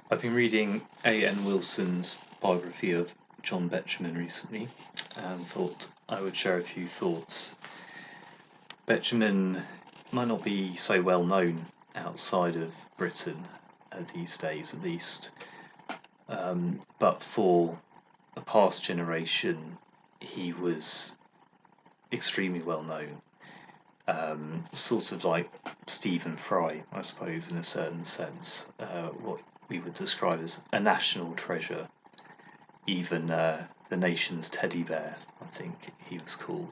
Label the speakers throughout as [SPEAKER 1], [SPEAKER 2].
[SPEAKER 1] I've been reading A.N. Wilson's biography of John Betjeman recently and thought I would share a few thoughts. Betjeman might not be so well known outside of Britain these days, at least, but for a past generation, he was extremely well known. Sort of like Stephen Fry, I suppose, in a certain sense, what we would describe as a national treasure. Even the nation's teddy bear, I think he was called.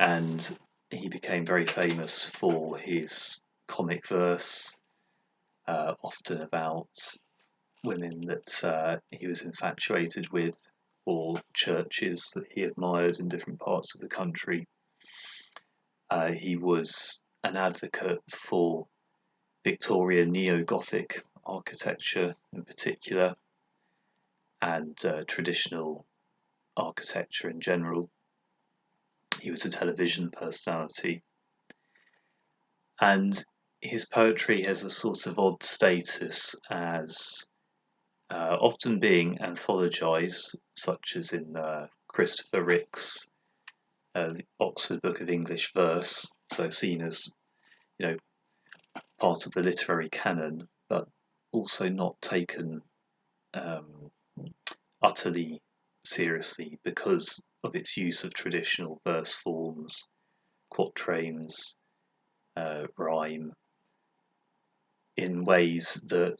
[SPEAKER 1] And he became very famous for his comic verse, often about women that he was infatuated with, or churches that he admired in different parts of the country. He was an advocate for Victorian neo-Gothic architecture in particular, and traditional architecture in general. He was a television personality, and his poetry has a sort of odd status as often being anthologized, such as in Christopher Rick's the Oxford Book of English Verse, so seen as, part of the literary canon, but also not taken um, utterly seriously because of its use of traditional verse forms, quatrains, rhyme, in ways that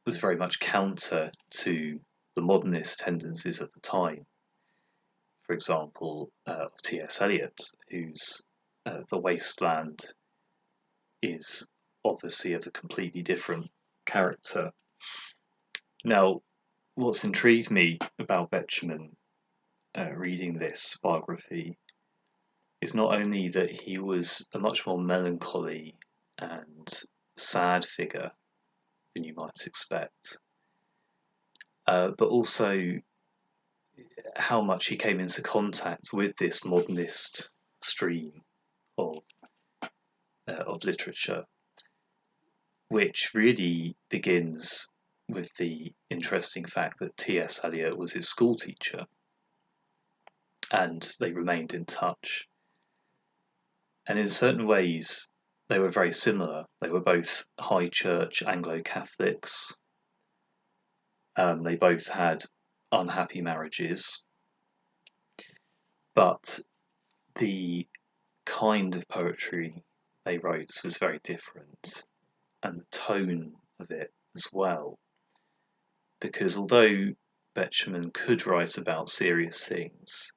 [SPEAKER 1] was very much counter to the modernist tendencies of the time. For example, of T.S. Eliot, whose The Wasteland is obviously of a completely different character. Now, what's intrigued me about Betjeman reading this biography is not only that he was a much more melancholy and sad figure than you might expect, but also how much he came into contact with this modernist stream of literature, which really begins with the interesting fact that T.S. Eliot was his schoolteacher, and they remained in touch. And in certain ways, they were very similar. They were both high church Anglo-Catholics. They both had unhappy marriages, but the kind of poetry they wrote was very different, and the tone of it as well. Because although Betjeman could write about serious things,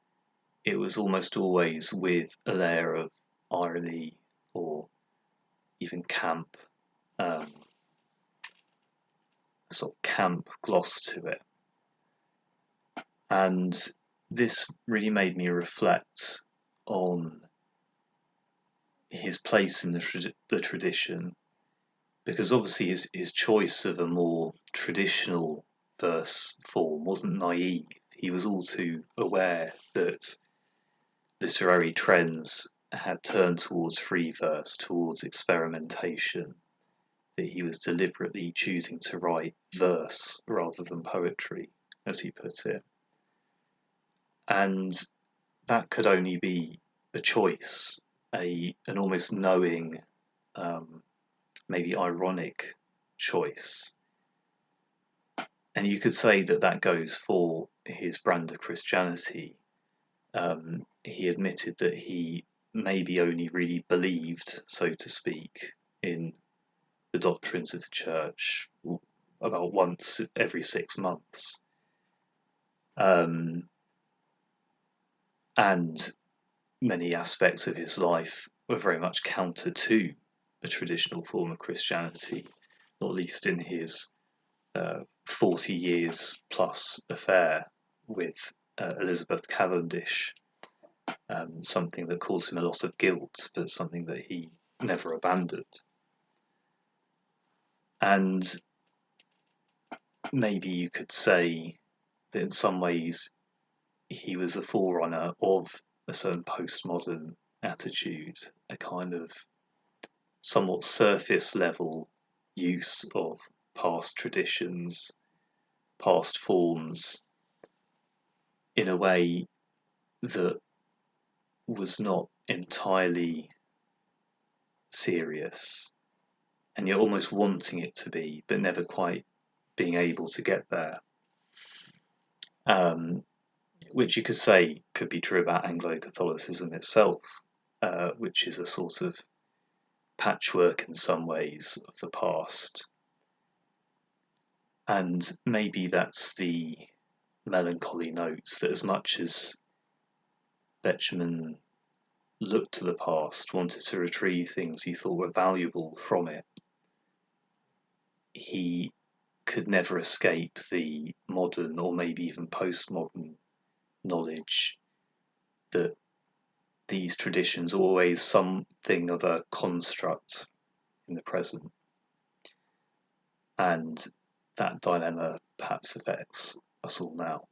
[SPEAKER 1] it was almost always with a layer of irony or even camp, sort of camp gloss to it. And this really made me reflect on his place in the tradition, because obviously his choice of a more traditional verse form wasn't naive. He was all too aware that literary trends had turned towards free verse, towards experimentation, that he was deliberately choosing to write verse rather than poetry, as he put it. And that could only be a choice, an almost knowing, maybe ironic choice. And you could say that that goes for his brand of Christianity. He admitted that he maybe only really believed, so to speak, in the doctrines of the church about once every 6 months. And many aspects of his life were very much counter to a traditional form of Christianity, not least in his 40 years plus affair with Elizabeth Cavendish, something that caused him a lot of guilt, but something that he never abandoned. And maybe you could say that in some ways he was a forerunner of a certain postmodern attitude, a kind of somewhat surface level use of past traditions, past forms, in a way that was not entirely serious, and you're almost wanting it to be, but never quite being able to get there. Which you could say could be true about Anglo-Catholicism itself, which is a sort of patchwork in some ways of the past. And maybe that's the melancholy note, that as much as Betjeman looked to the past, wanted to retrieve things he thought were valuable from it, he could never escape the modern or maybe even postmodern knowledge that these traditions are always something of a construct in the present. And that dilemma perhaps affects us all now.